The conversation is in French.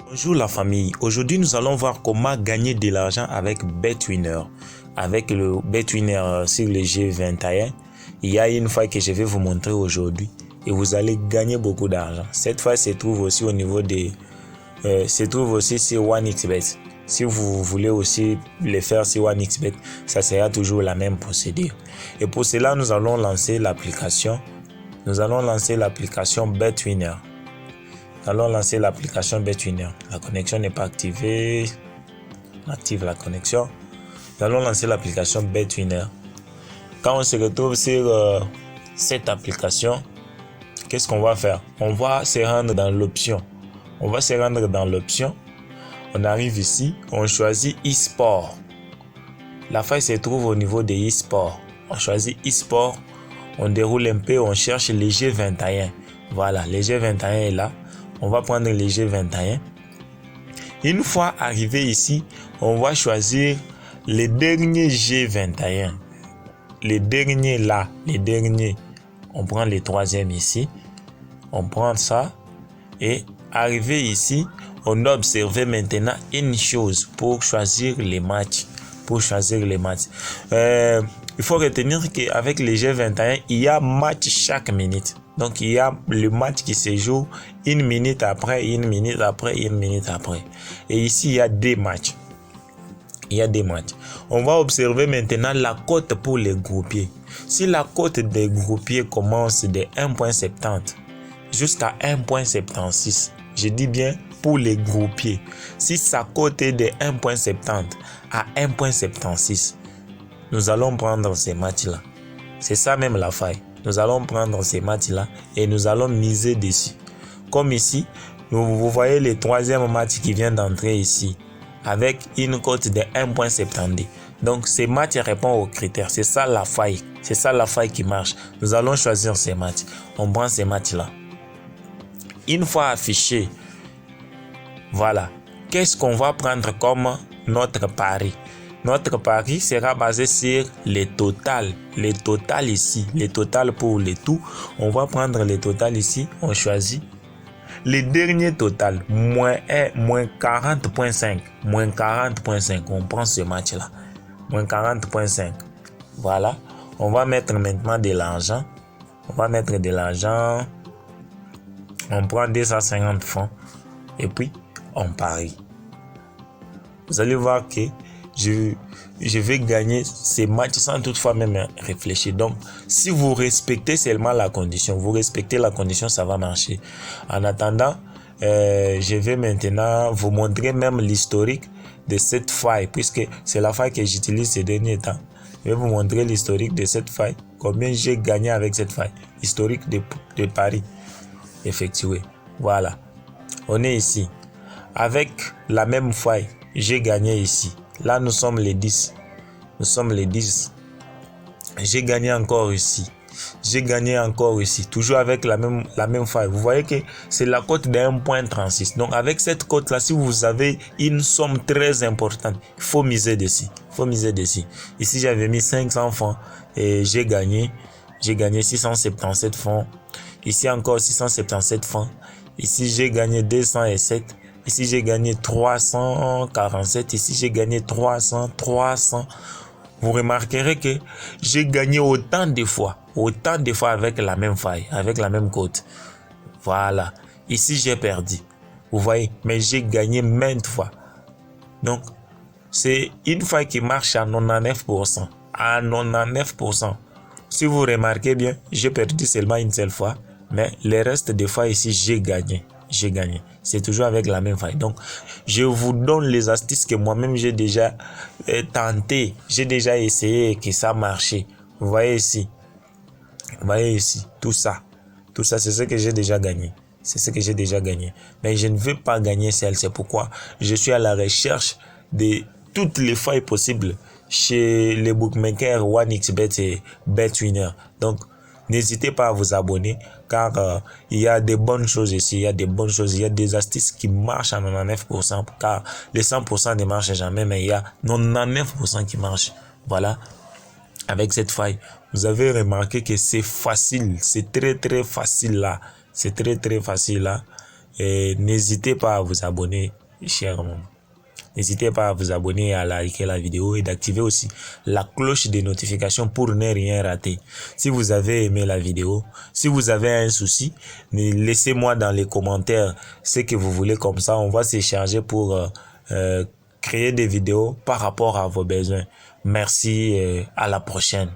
Bonjour la famille, aujourd'hui nous allons voir comment gagner de l'argent avec BetWinner. Avec le BetWinner sur le G21, il y a une faille que je vais vous montrer aujourd'hui et vous allez gagner beaucoup d'argent. Cette faille se trouve aussi au niveau des... se trouve aussi sur OneXBet. Si vous voulez aussi le faire sur OneXBet, ça sera toujours la même procédure. Et pour cela, nous allons lancer l'application. Nous allons lancer l'application BetWinner. Allons lancer l'application BetWinner. La connexion n'est pas activée. On active la connexion. Nous allons lancer l'application BetWinner. Quand on se retrouve sur cette application, qu'est-ce qu'on va faire? On va se rendre dans l'option. On va se rendre dans l'option. On arrive ici. On choisit e-sport. La faille se trouve au niveau de e-sport. On choisit e-sport. On déroule un peu. On cherche les G21. Voilà, les G21 est là. On va prendre les G21. Une fois arrivé ici, on va choisir les derniers G21. Les derniers là, les derniers. On prend les troisièmes ici. On prend ça. Et arrivé ici, on doit observer maintenant une chose pour choisir les matchs. Pour choisir les matchs. Il faut retenir qu'avec les G21, il y a match chaque minute. Donc, il y a le match qui se joue une minute après, une minute après, une minute après. Et ici, il y a des matchs. Il y a des matchs. On va observer maintenant la cote pour les groupiers. Si la cote des groupiers commence de 1.70 jusqu'à 1.76, je dis bien pour les groupiers. Si sa cote est de 1.70 à 1.76, nous allons prendre ces matchs-là. C'est ça même la faille. Nous allons prendre ces matchs-là et nous allons miser dessus. Comme ici, vous voyez le troisième match qui vient d'entrer ici avec une cote de 1.70. Donc, ces matchs répondent aux critères. C'est ça la faille. C'est ça la faille qui marche. Nous allons choisir ces matchs. On prend ces matchs-là. Une fois affiché, voilà. Qu'est-ce qu'on va prendre comme notre pari? Notre pari sera basé sur les totales. Les totales ici. Les totales pour les tout. On va prendre les totales ici. On choisit. Les derniers total. Moins 1, moins 40.5. Moins 40.5. On prend ce match-là. Moins 40.5. Voilà. On va mettre maintenant de l'argent. On va mettre de l'argent. On prend 250 francs. Et puis, on parie. Vous allez voir que je vais gagner ces matchs sans toutefois même réfléchir. Donc, si vous respectez seulement la condition, vous respectez la condition, ça va marcher. En attendant, je vais maintenant vous montrer même l'historique de cette faille, puisque c'est la faille que j'utilise ces derniers temps. Je vais vous montrer l'historique de cette faille, combien j'ai gagné avec cette faille. Historique de paris effectué. Voilà. On est ici. Avec la même faille, j'ai gagné ici. Là, nous sommes les 10. Nous sommes les 10. J'ai gagné encore ici. J'ai gagné encore ici. Toujours avec la même faille. Vous voyez que c'est la cote de 1.36. Donc, avec cette cote-là, si vous avez une somme très importante, il faut miser dessus. Il faut miser dessus. Ici, j'avais mis 500 francs et j'ai gagné. J'ai gagné 677 francs. Ici, encore 677 francs. Ici, j'ai gagné 207. Ici, j'ai gagné 347. Ici, j'ai gagné 300. Vous remarquerez que j'ai gagné autant de fois avec la même faille, avec la même cote. Voilà. Ici, j'ai perdu. Vous voyez, mais j'ai gagné maintes fois. Donc, c'est une faille qui marche à 99%. À 99%. Si vous remarquez bien, j'ai perdu seulement une seule fois. Mais le reste des fois ici, j'ai gagné. J'ai gagné. C'est toujours avec la même faille. Donc, je vous donne les astuces que moi-même j'ai déjà tenté. J'ai déjà essayé et que ça marchait. Vous voyez ici. Vous voyez ici. Tout ça. Tout ça, c'est ce que j'ai déjà gagné. C'est ce que j'ai déjà gagné. Mais je ne veux pas gagner celle. C'est pourquoi je suis à la recherche de toutes les failles possibles chez les bookmakers OneXBet et BetWinner. Donc, n'hésitez pas à vous abonner car il y a des bonnes choses ici, il y a des bonnes choses, il y a des astuces qui marchent à 99% car les 100% ne marchent jamais, mais il y a 99% qui marchent. Voilà, avec cette faille, vous avez remarqué que c'est facile, c'est très facile là, c'est très facile là Et n'hésitez pas à vous abonner, chers membres. N'hésitez pas à vous abonner, à liker la vidéo et d'activer aussi la cloche des notifications pour ne rien rater. Si vous avez aimé la vidéo, si vous avez un souci, laissez-moi dans les commentaires ce que vous voulez, comme ça on va s'échanger pour créer des vidéos par rapport à vos besoins. Merci et à la prochaine.